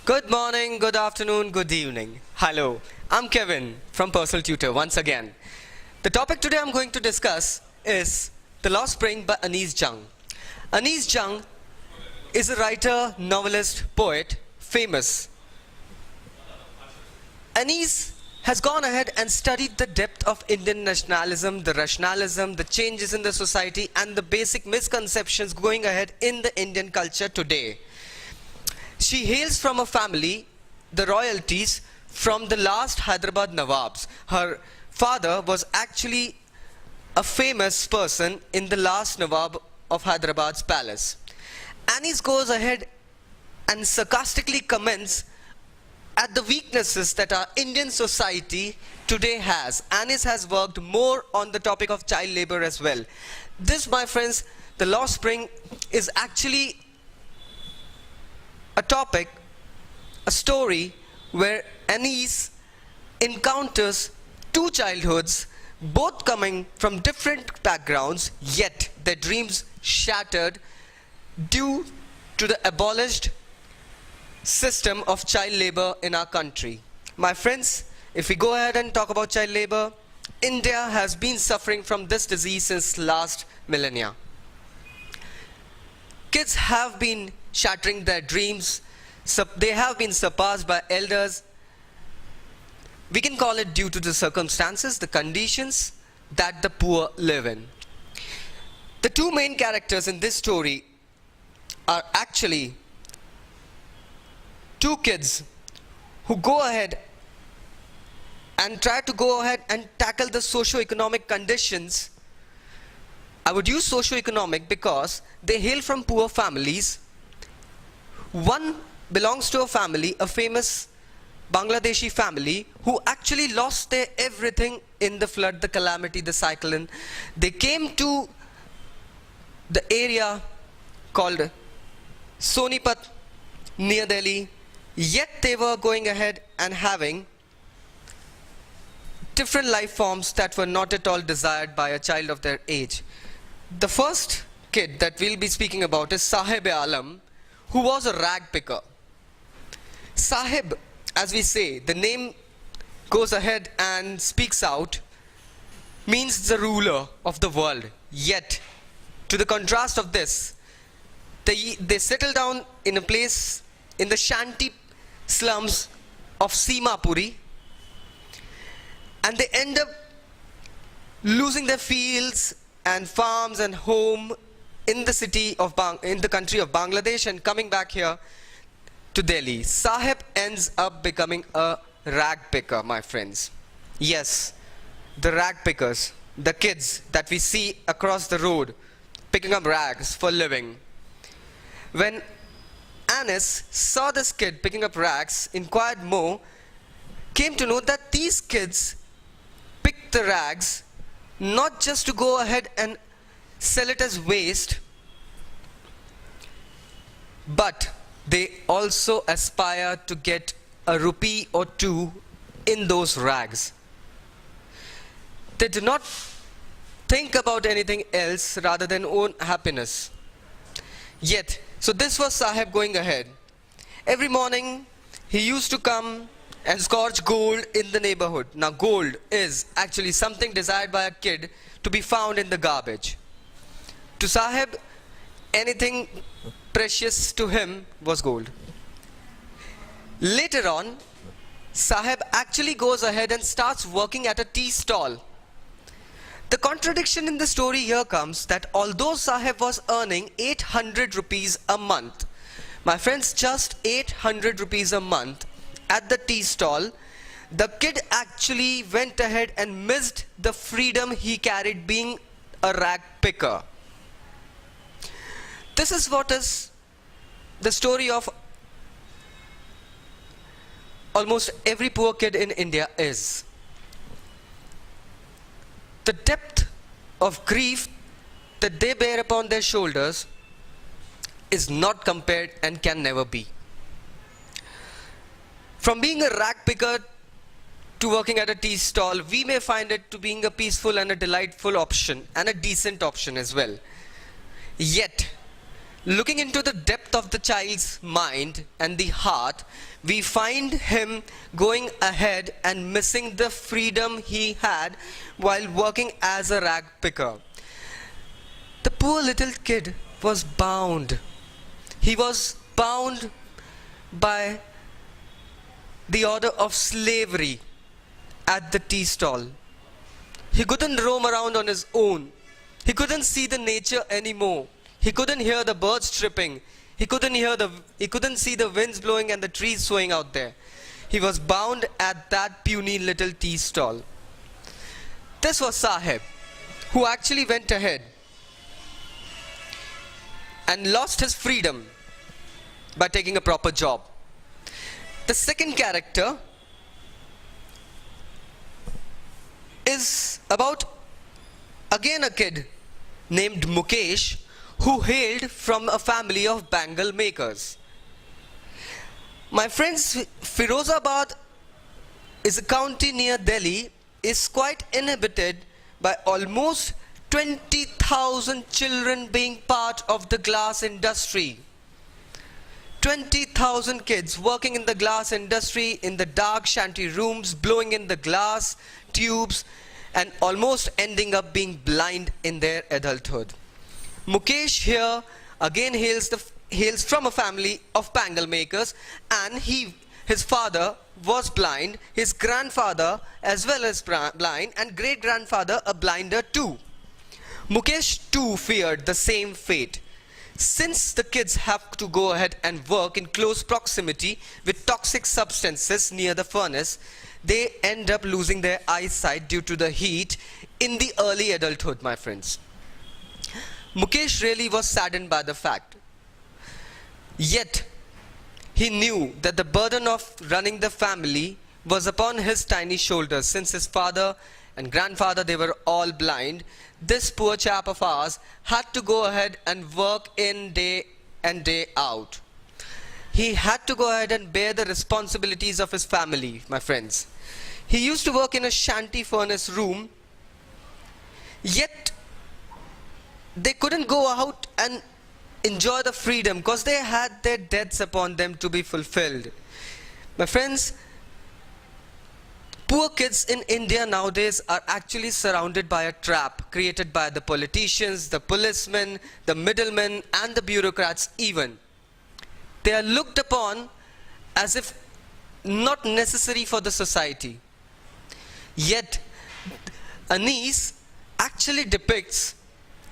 Good morning, good afternoon, good evening. Hello, I'm Kevin from Personal Tutor once again. The topic today I'm going to discuss is The Lost Spring by Anees Jung. Anees Jung is a writer, novelist, poet, famous. Anees has gone ahead and studied the depth of Indian nationalism, the rationalism, the changes in the society, and the basic misconceptions going ahead in the Indian culture today. She hails from a family, the royalties, from the last Hyderabad Nawabs. Her father was actually a famous person in the last Nawab of Hyderabad's palace. Anees goes ahead and sarcastically comments at the weaknesses that our Indian society today has. Anees has worked more on the topic of child labor as well. This, my friends, The Lost Spring is actually a topic, a story where Anees encounters two childhoods, both coming from different backgrounds, yet their dreams shattered due to the abolished system of child labor in our country. My friends, if we go ahead and talk about child labor, India has been suffering from this disease since last millennia. Kids have been shattering their dreams. They have been surpassed by elders. We can call it due to the circumstances, the conditions that the poor live in. The two main characters in this story are actually two kids who go ahead and try to go ahead and tackle the socio-economic conditions. I would use socio-economic because they hail from poor families. One belongs to a family, a famous Bangladeshi family, who actually lost their everything in the flood, the calamity, the cyclone. They came to the area called Sonipat near Delhi, yet they were going ahead and having different life forms that were not at all desired by a child of their age. The first kid that we'll be speaking about is Sahib-e-Alam, who was a rag picker. Sahib, as we say, the name goes ahead and speaks out, means the ruler of the world. Yet, to the contrast of this, they settle down in a place in the shanty slums of Simapuri, and they end up losing their fields and farms and home in the country of Bangladesh and coming back here to Delhi. Sahib ends up becoming a rag picker, my friends. Yes, the rag pickers, the kids that we see across the road picking up rags for living. When Anees saw this kid picking up rags, inquired more, came to know that these kids pick the rags not just to go ahead and sell it as waste, but they also aspire to get a rupee or two in those rags. They do not think about anything else rather than own happiness. Yet, so this was Sahib going ahead. Every morning, he used to come and scorch gold in the neighborhood. Now, gold is actually something desired by a kid to be found in the garbage. To Sahib, anything precious to him was gold. Later on, Sahib actually goes ahead and starts working at a tea stall. The contradiction in the story here comes that although Sahib was earning 800 rupees a month, my friends, just 800 rupees a month at the tea stall, the kid actually went ahead and missed the freedom he carried being a rag picker. This is what is the story of almost every poor kid in India is. The depth of grief that they bear upon their shoulders is not compared and can never be. From being a rag picker to working at a tea stall, we may find it to being a peaceful and a delightful option and a decent option as well. Yet, Looking into the depth of the child's mind and the heart, we find him going ahead and missing the freedom he had while working as a rag picker. The poor little kid was bound. He was bound by the order of slavery at the tea stall. He couldn't roam around on his own. He couldn't see the nature anymore. He couldn't hear the birds chirping. He couldn't see the winds blowing and the trees swaying out there. He was bound at that puny little tea stall. This was Sahib, who actually went ahead and lost his freedom by taking a proper job. The second character is about again a kid named Mukesh, who hailed from a family of bangle makers. My friends, Firozabad is a county near Delhi, is quite inhabited by almost 20,000 children being part of the glass industry. 20,000 kids working in the glass industry in the dark shanty rooms, blowing in the glass tubes and almost ending up being blind in their adulthood. Mukesh here again hails from a family of bangle makers, and his father was blind, his grandfather as well as blind, and great grandfather a blinder too. Mukesh too feared the same fate. Since the kids have to go ahead and work in close proximity with toxic substances near the furnace, they end up losing their eyesight due to the heat in the early adulthood, my friends. Mukesh really was saddened by the fact. Yet, he knew that the burden of running the family was upon his tiny shoulders. Since his father and grandfather, they were all blind, this poor chap of ours had to go ahead and work in day and day out. He had to go ahead and bear the responsibilities of his family, my friends. He used to work in a shanty furnace room, yet they couldn't go out and enjoy the freedom because they had their debts upon them to be fulfilled. My friends, poor kids in India nowadays are actually surrounded by a trap created by the politicians, the policemen, the middlemen, and the bureaucrats even. They are looked upon as if not necessary for the society. Yet, Anis actually depicts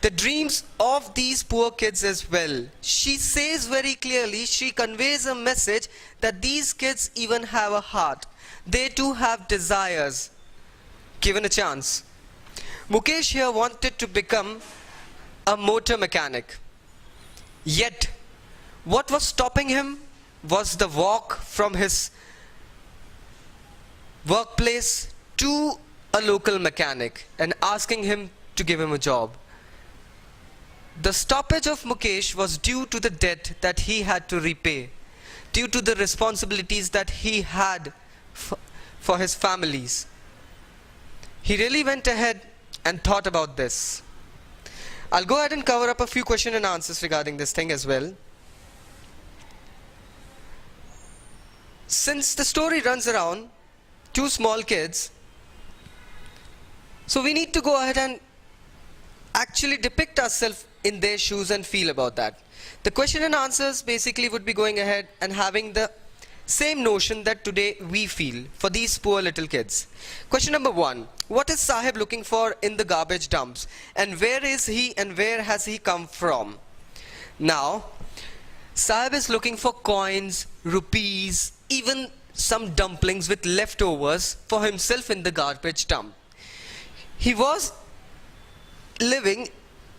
the dreams of these poor kids as well. She says very clearly, she conveys a message that these kids even have a heart. They too have desires, given a chance. Mukesh here wanted to become a motor mechanic. Yet, what was stopping him was the walk from his workplace to a local mechanic and asking him to give him a job. The stoppage of Mukesh was due to the debt that he had to repay, due to the responsibilities that he had for his families. He really went ahead and thought about this. I'll go ahead and cover up a few questions and answers regarding this thing as well. Since the story runs around two small kids, so we need to go ahead and actually depict ourselves in their shoes and feel about that. The question and answers basically would be going ahead and having the same notion that today we feel for these poor little kids. Question number 1. What is Sahib looking for in the garbage dumps? And where is he and where has he come from? Now, Sahib is looking for coins, rupees, even some dumplings with leftovers for himself in the garbage dump. He was living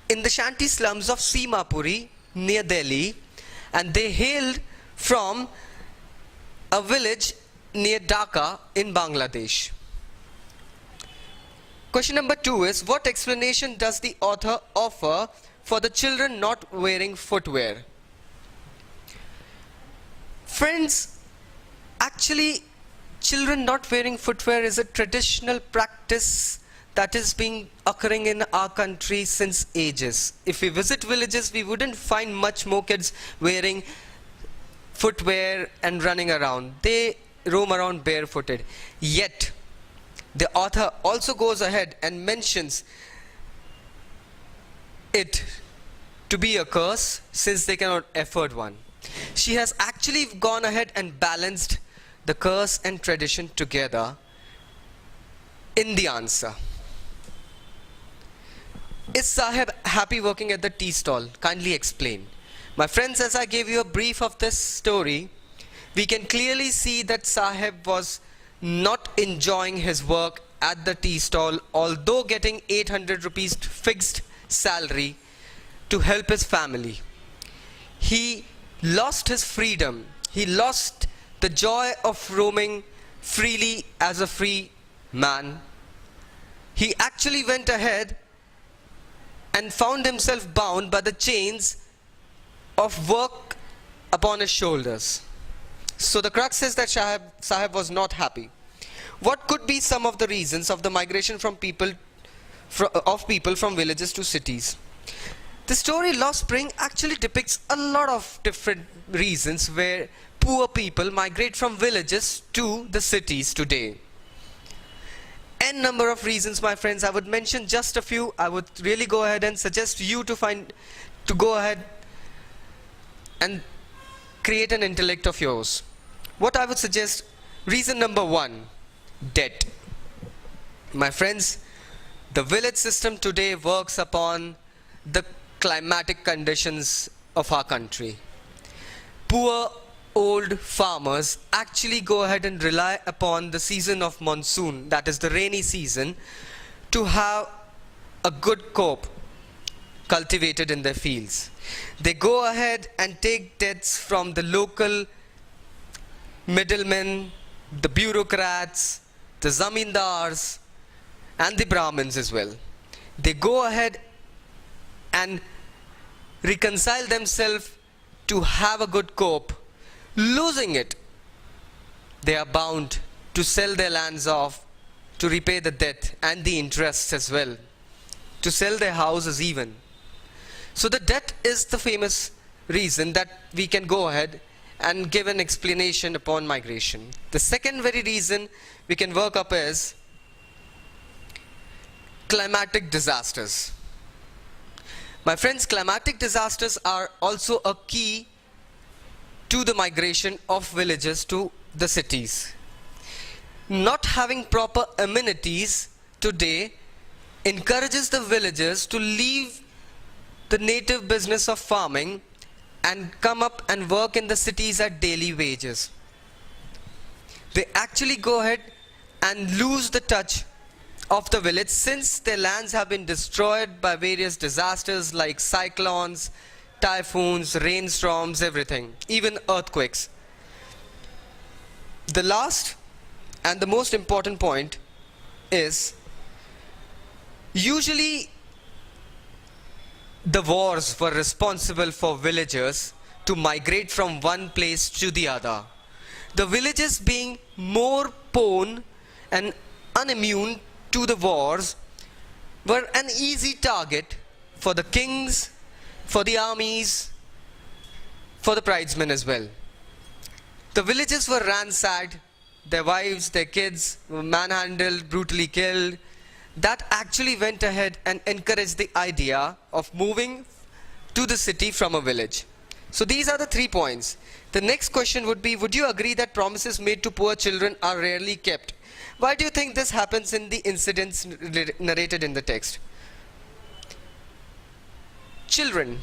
in the shanty slums of Simapuri near Delhi, and they hailed from a village near Dhaka in Bangladesh. Question number 2 is, what explanation does the author offer for the children not wearing footwear? Friends, actually children not wearing footwear is a traditional practice that is being occurring in our country since ages. If we visit villages, we wouldn't find much more kids wearing footwear and running around. They roam around barefooted. Yet, the author also goes ahead and mentions it to be a curse since they cannot afford one. She has actually gone ahead and balanced the curse and tradition together in the answer. Is Sahib happy working at the tea stall? Kindly explain. My friends, as I gave you a brief of this story, we can clearly see that Sahib was not enjoying his work at the tea stall, although getting 800 rupees fixed salary to help his family. He lost his freedom. He lost the joy of roaming freely as a free man. He actually went ahead and found himself bound by the chains of work upon his shoulders. So the crux is that Sahib was not happy. What could be some of the reasons of the migration from people from villages to cities? The story Lost Spring actually depicts a lot of different reasons where poor people migrate from villages to the cities today. N number of reasons, my friends. I would mention just a few. I would really go ahead and suggest you to go ahead and create an intellect of yours. What I would suggest, reason number one, debt. My friends, the village system today works upon the climatic conditions of our country. Poor old farmers actually go ahead and rely upon the season of monsoon, that is the rainy season, to have a good crop cultivated in their fields. They go ahead and take debts from the local middlemen, the bureaucrats, the zamindars, and the Brahmins as well. They go ahead and reconcile themselves to have a good crop. Losing it, they are bound to sell their lands off to repay the debt and the interest as well, to sell their houses even. So the debt is the famous reason that we can go ahead and give an explanation upon migration. The second very reason we can work up is climatic disasters. My friends, climatic disasters are also a key to the migration of villages to the cities. Not having proper amenities today encourages the villagers to leave the native business of farming and come up and work in the cities at daily wages. They actually go ahead and lose the touch of the village since their lands have been destroyed by various disasters like cyclones, typhoons, rainstorms, everything, even earthquakes. The last and the most important point is usually the wars were responsible for villagers to migrate from one place to the other. The villages being more prone and unimmune to the wars were an easy target for the kings, for the armies, for the pridesmen as well. The villages were ransacked, their wives, their kids were manhandled, brutally killed. That actually went ahead and encouraged the idea of moving to the city from a village. So these are the 3 points. The next question would be, would you agree that promises made to poor children are rarely kept? Why do you think this happens in the incidents narrated in the text? Children,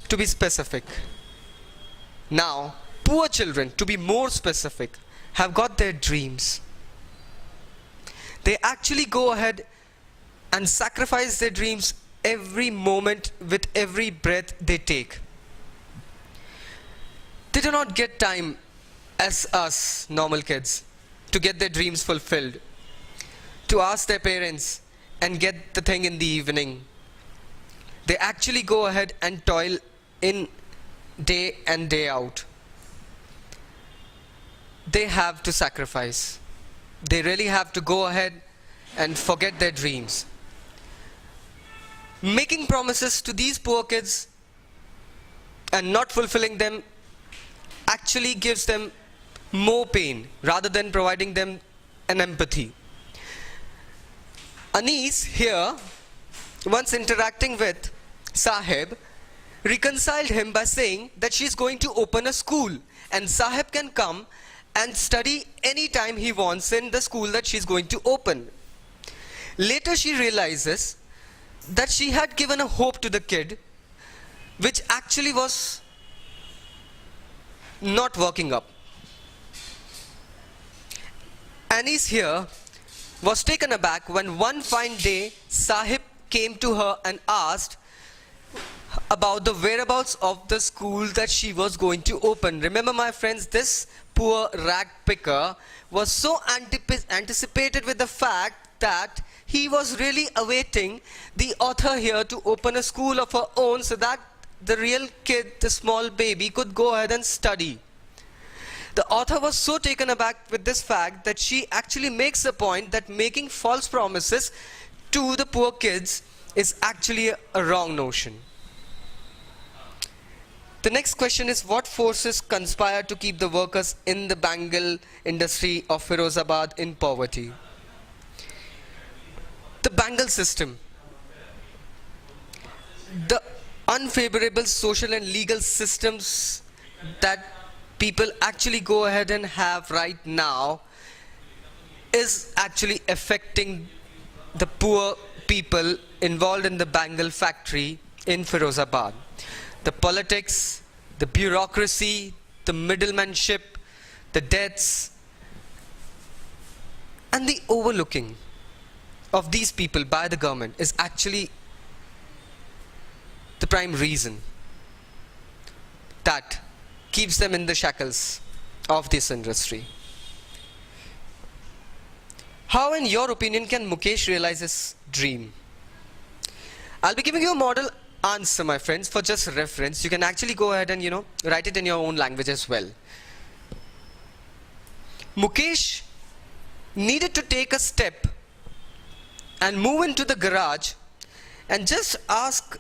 to be specific. Now, poor children, to be more specific, have got their dreams. They actually go ahead and sacrifice their dreams every moment with every breath they take. They do not get time as us normal kids to get their dreams fulfilled, to ask their parents and get the thing in the evening. They actually go ahead and toil in day and day out. They have to sacrifice. They really have to go ahead and forget their dreams. Making promises to these poor kids and not fulfilling them actually gives them more pain rather than providing them an empathy. Anis here, once interacting with Sahib, reconciled him by saying that she is going to open a school and Sahib can come and study anytime he wants in the school that she is going to open. Later she realizes that she had given a hope to the kid which actually was not working up. Anis here was taken aback when one fine day Sahib came to her and asked about the whereabouts of the school that she was going to open. Remember, my friends, this poor rag picker was so anticipated with the fact that he was really awaiting the author here to open a school of her own so that the real kid, the small baby, could go ahead and study. The author was so taken aback with this fact that she actually makes the point that making false promises to the poor kids is actually a wrong notion. The next question is, what forces conspire to keep the workers in the bangle industry of Firozabad in poverty? The bangle system. The unfavorable social and legal systems that people actually go ahead and have right now is actually affecting the poor people involved in the bangle factory in Firozabad. The politics, the bureaucracy, the middlemanship, the debts, and the overlooking of these people by the government is actually the prime reason that keeps them in the shackles of this industry. How, in your opinion, can Mukesh realize his dream? I'll be giving you a model answer, my friends, for just reference. You can actually go ahead and, write it in your own language as well. Mukesh needed to take a step and move into the garage and just ask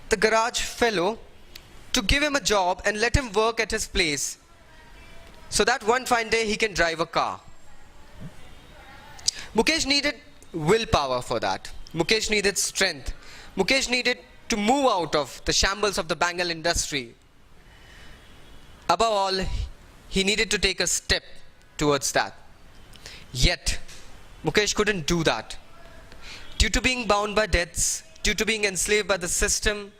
the garage fellow to give him a job and let him work at his place so that one fine day he can drive a car. Mukesh needed willpower for that. Mukesh needed strength. Mukesh needed to move out of the shambles of the bangle industry. Above all, he needed to take a step towards that. Yet, Mukesh couldn't do that. Due to being bound by debts, due to being enslaved by the system,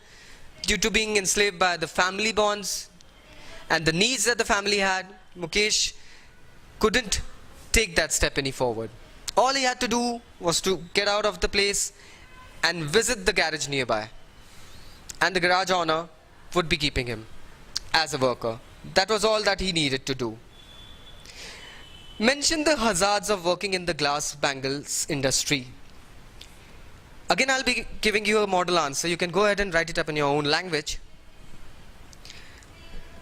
due to being enslaved by the family bonds and the needs that the family had, Mukesh couldn't take that step any forward. All he had to do was to get out of the place and visit the garage nearby. And the garage owner would be keeping him as a worker. That was all that he needed to do. Mention the hazards of working in the glass bangles industry. Again, I'll be giving you a model answer. You can go ahead and write it up in your own language.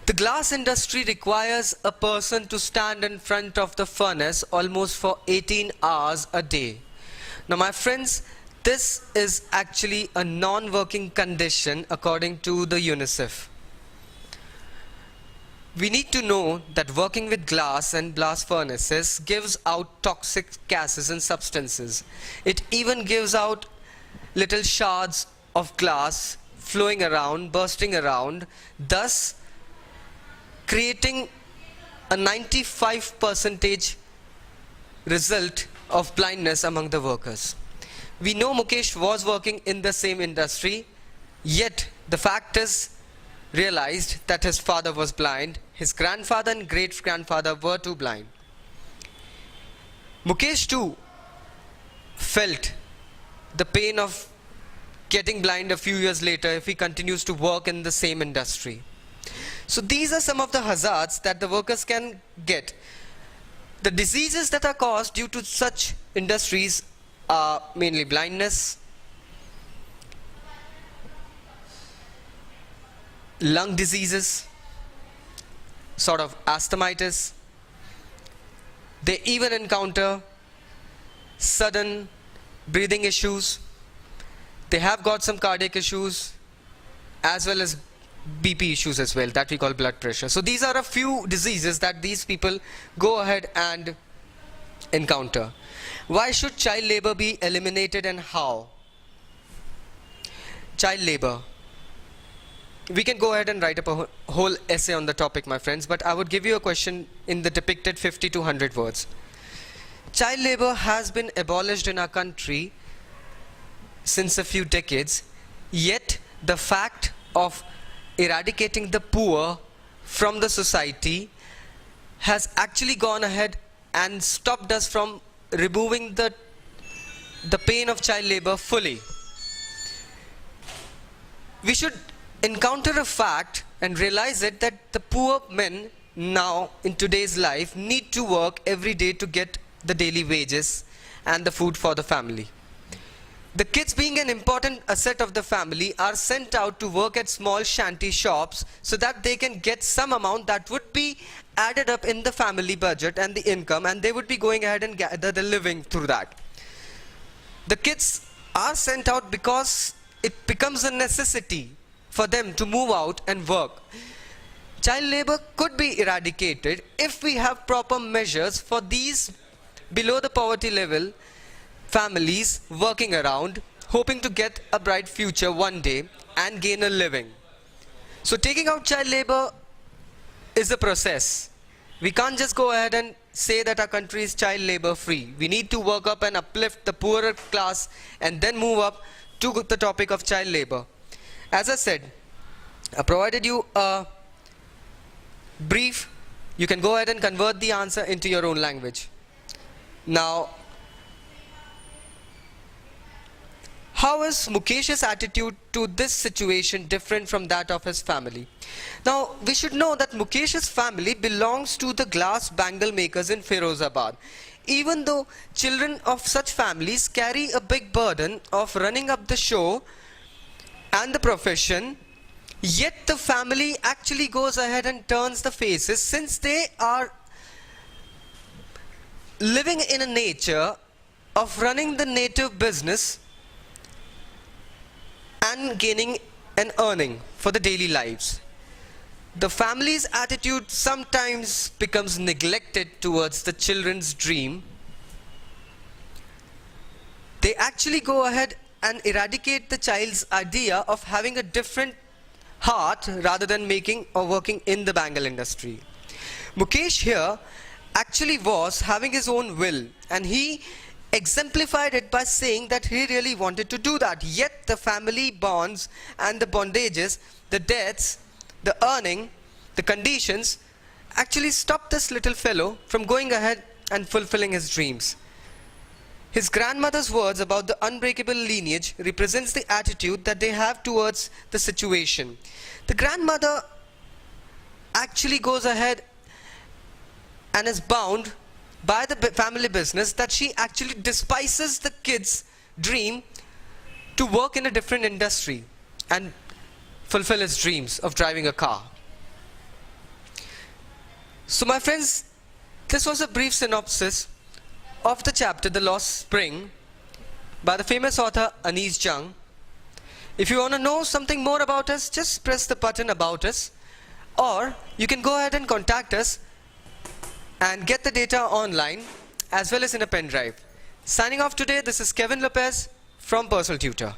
The glass industry requires a person to stand in front of the furnace almost for 18 hours a day. Now, my friends, this is actually a non-working condition according to the UNICEF. We need to know that working with glass and blast furnaces gives out toxic gases and substances. It even gives out little shards of glass flowing around, bursting around, thus creating a 95% result of blindness among the workers. We know Mukesh was working in the same industry, yet the fact is realized that his father was blind, his grandfather and great-grandfather were too blind. Mukesh too felt the pain of getting blind a few years later if he continues to work in the same industry. So these are some of the hazards that the workers can get. The diseases that are caused due to such industries are mainly blindness, lung diseases, sort of asthmatitis. They even encounter sudden breathing issues, They have got some cardiac issues as well as BP issues as well, that we call blood pressure. So these are a few diseases that these people go ahead and encounter. Why should child labor be eliminated and how? Child labor. We can go ahead and write up a whole essay on the topic, my friends, but I would give you a question in the depicted 50 to 100 words. Child labor has been abolished in our country since a few decades, yet the fact of eradicating the poor from the society has actually gone ahead and stopped us from removing the pain of child labor fully. We should encounter a fact and realize it that the poor men now in today's life need to work every day to get the daily wages and the food for the family. The kids, being an important asset of the family, are sent out to work at small shanty shops so that they can get some amount that would be added up in the family budget and the income, and they would be going ahead and gather the living through that. The kids are sent out because it becomes a necessity for them to move out and work. Child labor could be eradicated if we have proper measures for these below the poverty level families working around, hoping to get a bright future one day and gain a living. So taking out child labor is a process. We can't just go ahead and say that our country is child labor free. We need to work up and uplift the poorer class and then move up to the topic of child labor. As I said, I provided you a brief. You can go ahead and convert the answer into your own language. Now, how is Mukesh's attitude to this situation different from that of his family? Now, we should know that Mukesh's family belongs to the glass bangle makers in Firozabad. Even though children of such families carry a big burden of running up the show and the profession, yet the family actually goes ahead and turns the faces, since they are living in a nature of running the native business and gaining an earning for the daily lives. The family's attitude sometimes becomes neglected towards the children's dream. They actually go ahead and eradicate the child's idea of having a different heart rather than making or working in the bangle industry. Mukesh here actually was having his own will, and he exemplified it by saying that he really wanted to do that. Yet the family bonds and the bondages, the debts, the earning, the conditions actually stopped this little fellow from going ahead and fulfilling his dreams. His grandmother's words about the unbreakable lineage represents the attitude that they have towards the situation. The grandmother actually goes ahead and is bound by the family business that she actually despises the kid's dream to work in a different industry and fulfill his dreams of driving a car. So my friends, this was a brief synopsis of the chapter The Lost Spring by the famous author Anees Jung. If you want to know something more about us, just press the button about us, or you can go ahead and contact us and get the data online as well as in a pen drive. Signing off today, this is Kevin Lopez from Personal Tutor.